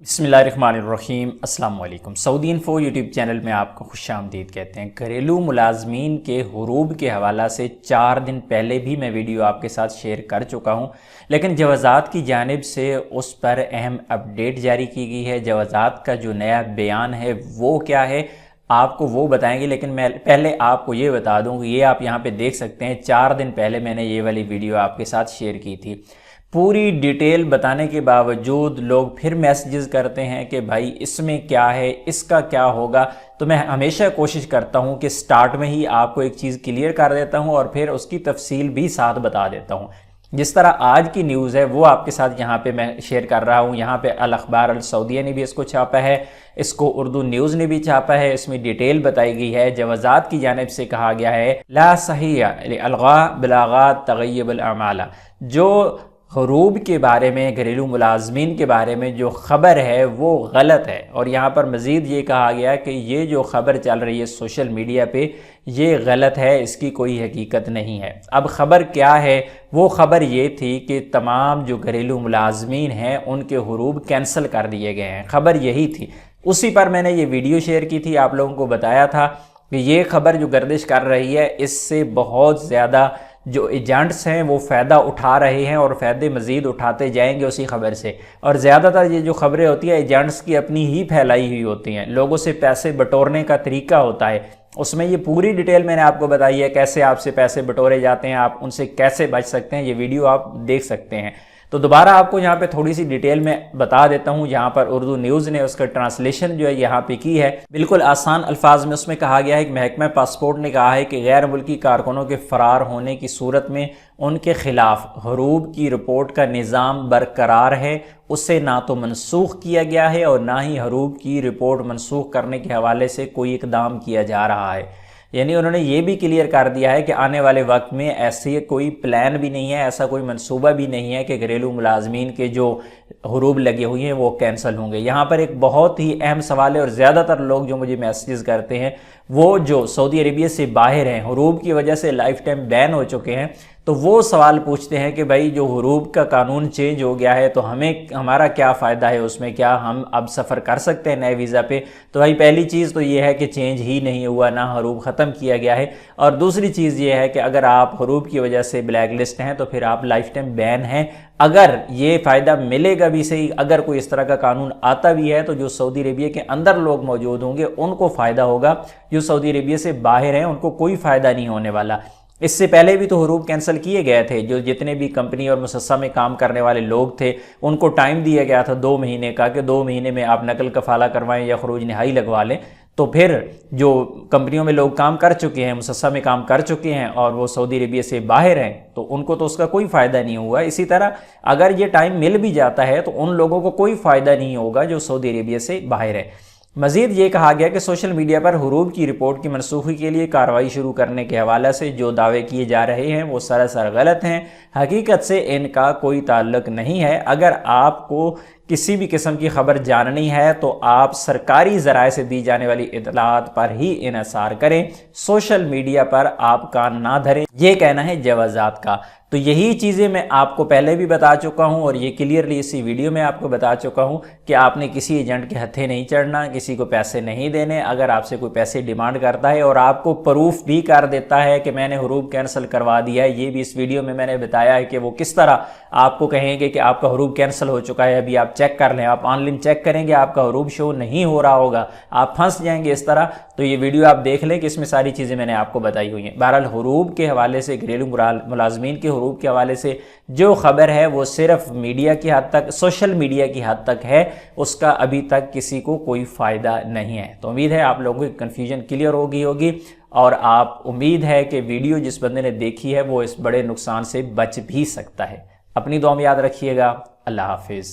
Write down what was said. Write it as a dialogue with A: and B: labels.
A: बिस्मिल्लाहिर्रहमानिर्रहीम अस्सलाम वालेकुम। सऊदी इन्फो यूट्यूब चैनल में आपको खुशामदीद कहते हैं। घरेलू मुलाजमीन के हुरूब के हवाला से 4 दिन पहले भी मैं वीडियो आपके साथ शेयर कर चुका हूं, लेकिन जवाज़ात की जानिब से उस पर अहम अपडेट जारी की गई है। जवाज़ात का जो नया बयान है वो क्या है आपको वो बताएंगे, लेकिन मैं पहले आपको ये बता दूं कि ये आप यहाँ पे देख सकते हैं 4 दिन पहले मैंने ये वाली वीडियो आपके साथ शेयर की थी। पूरी डिटेल बताने के बावजूद लोग फिर मैसेजेस करते हैं कि भाई इसमें क्या है, इसका क्या होगा। तो मैं हमेशा कोशिश करता हूं कि स्टार्ट में ही आपको एक चीज़ क्लियर कर देता हूं और फिर उसकी तफसील भी साथ बता देता हूं। जिस तरह आज की न्यूज़ है वो आपके साथ यहाँ पे मैं शेयर कर रहा हूँ। यहाँ पे अल अखबार अल सऊदिया ने भी इसको छापा है, इसको उर्दू न्यूज़ ने भी छापा है। इसमें डिटेल बताई गई है। जवाज़ात की जानिब से कहा गया है ला सहिया अलगा बिलागा तगय्युबुल अमाला, जो हुरूब के बारे में, घरेलू मुलाजमीन के बारे में जो ख़बर है वो गलत है। और यहाँ पर मज़ीद ये कहा गया कि ये जो ख़बर चल रही है सोशल मीडिया पे ये गलत है, इसकी कोई हकीकत नहीं है। अब ख़बर क्या है? वो ख़बर ये थी कि तमाम जो घरेलू मुलाजमीन हैं उनके हुरूब कैंसिल कर दिए गए हैं। ख़बर यही थी, उसी पर मैंने ये वीडियो शेयर की थी, आप लोगों को बताया था कि ये ख़बर जो गर्दिश कर रही है इससे बहुत ज़्यादा जो एजेंट्स हैं वो फ़ायदा उठा रहे हैं और फ़ायदे मज़ीद उठाते जाएंगे उसी खबर से। और ज़्यादातर ये जो खबरें होती हैं एजेंट्स की अपनी ही फैलाई हुई होती हैं, लोगों से पैसे बटोरने का तरीका होता है। उसमें ये पूरी डिटेल मैंने आपको बताई है, कैसे आपसे पैसे बटोरे जाते हैं, आप उनसे कैसे बच सकते हैं। ये वीडियो आप देख सकते हैं। तो दोबारा आपको यहाँ पे थोड़ी सी डिटेल में बता देता हूँ। यहाँ पर उर्दू न्यूज़ ने उसका ट्रांसलेशन जो है यहाँ पे की है, बिल्कुल आसान अल्फाज में। उसमें कहा गया है कि महकमा पासपोर्ट ने कहा है कि गैर मुल्की कारकुनों के फ़रार होने की सूरत में उनके खिलाफ हुरूब की रिपोर्ट का निज़ाम बरकरार है, उससे ना तो मनसूख किया गया है और ना ही हुरूब की रिपोर्ट मनसूख करने के हवाले से कोई इकदाम किया जा रहा है। यानी उन्होंने ये भी क्लियर कर दिया है कि आने वाले वक्त में ऐसे कोई प्लान भी नहीं है, ऐसा कोई मंसूबा भी नहीं है कि घरेलू मुलाजमीन के जो हुरूब लगे हुए हैं वो कैंसिल होंगे। यहाँ पर एक बहुत ही अहम सवाल है और ज़्यादातर लोग जो मुझे मैसेजेस करते हैं वो जो सऊदी अरेबिया से बाहर हैं, हुरूब की वजह से लाइफ टाइम बैन हो चुके हैं, तो वो सवाल पूछते हैं कि भाई जो हुरूब का कानून चेंज हो गया है तो हमें हमारा क्या फ़ायदा है उसमें, क्या हम अब सफ़र कर सकते हैं नए वीज़ा पे? तो भाई पहली चीज़ तो ये है कि चेंज ही नहीं हुआ, ना हुरूब ख़त्म किया गया है। और दूसरी चीज़ ये है कि अगर आप हुरूब की वजह से ब्लैक लिस्ट हैं तो फिर आप लाइफ टाइम बैन हैं। अगर ये फ़ायदा मिलेगा भी सही, अगर कोई इस तरह का कानून आता भी है तो जो सऊदी अरेबिया के अंदर लोग मौजूद होंगे उनको फ़ायदा होगा, जो सऊदी अरेबिया से बाहर हैं उनको कोई फ़ायदा नहीं होने वाला। इससे पहले भी तो हुरूब कैंसिल किए गए थे। जो जितने भी कंपनी और मुसस्सा में काम करने वाले लोग थे उनको टाइम दिया गया था 2 महीने का कि 2 महीने में आप नकल कफाला करवाएं या खरूज नहाई लगवा लें। तो फिर जो कंपनियों में लोग काम कर चुके हैं, मुसस्सा में काम कर चुके हैं और वो सऊदी अरेबिया से बाहर हैं तो उनको तो उसका कोई फ़ायदा नहीं हुआ। इसी तरह अगर ये टाइम मिल भी जाता है तो उन लोगों को कोई फ़ायदा नहीं होगा जो सऊदी अरेबिया से बाहर है। मज़ीद ये कहा गया कि सोशल मीडिया पर हुरूब की रिपोर्ट की मनसूखी के लिए कार्रवाई शुरू करने के हवाले से जो दावे किए जा रहे हैं वो सरासर गलत हैं, हकीकत से इनका कोई ताल्लुक नहीं है। अगर आपको किसी भी किस्म की खबर जाननी है तो आप सरकारी ज़राए से दी जाने वाली इतलात पर ही इन्हिसार करें, सोशल मीडिया पर आप कान ना धरें, ये कहना है जवाज़ात का। तो यही चीज़ें मैं आपको पहले भी बता चुका हूं और ये क्लियरली इसी वीडियो में आपको बता चुका हूं कि आपने किसी एजेंट के हत्थे नहीं चढ़ना, किसी को पैसे नहीं देने। अगर आपसे कोई पैसे डिमांड करता है और आपको प्रूफ भी कर देता है कि मैंने हुरूब कैंसिल करवा दिया है, ये भी इस वीडियो में मैंने बताया है कि वो किस तरह आपको कहेंगे कि आपका हुरूब कैंसिल हो चुका है, अभी आप चेक कर लें। आप ऑनलाइन चेक करेंगे, आपका हुरूब शो नहीं हो रहा होगा, आप फंस जाएंगे इस तरह। तो ये वीडियो आप देख लें कि इसमें सारी चीज़ें मैंने आपको बताई हुई हैं। बहरहाल हुरूब के हवाले से, घरेलू मुलाजमीन के हुरूब के हवाले से जो खबर है वो सिर्फ मीडिया की हद तक, सोशल मीडिया की हद तक है, उसका अभी तक किसी को कोई फ़ायदा नहीं है। तो उम्मीद है आप लोगों की कन्फ्यूजन क्लियर होगी और आप उम्मीद है कि वीडियो जिस बंदे ने देखी है वो इस बड़े नुकसान से बच भी सकता है। अपनी दुआ में याद रखिएगा। अल्लाह हाफिज़।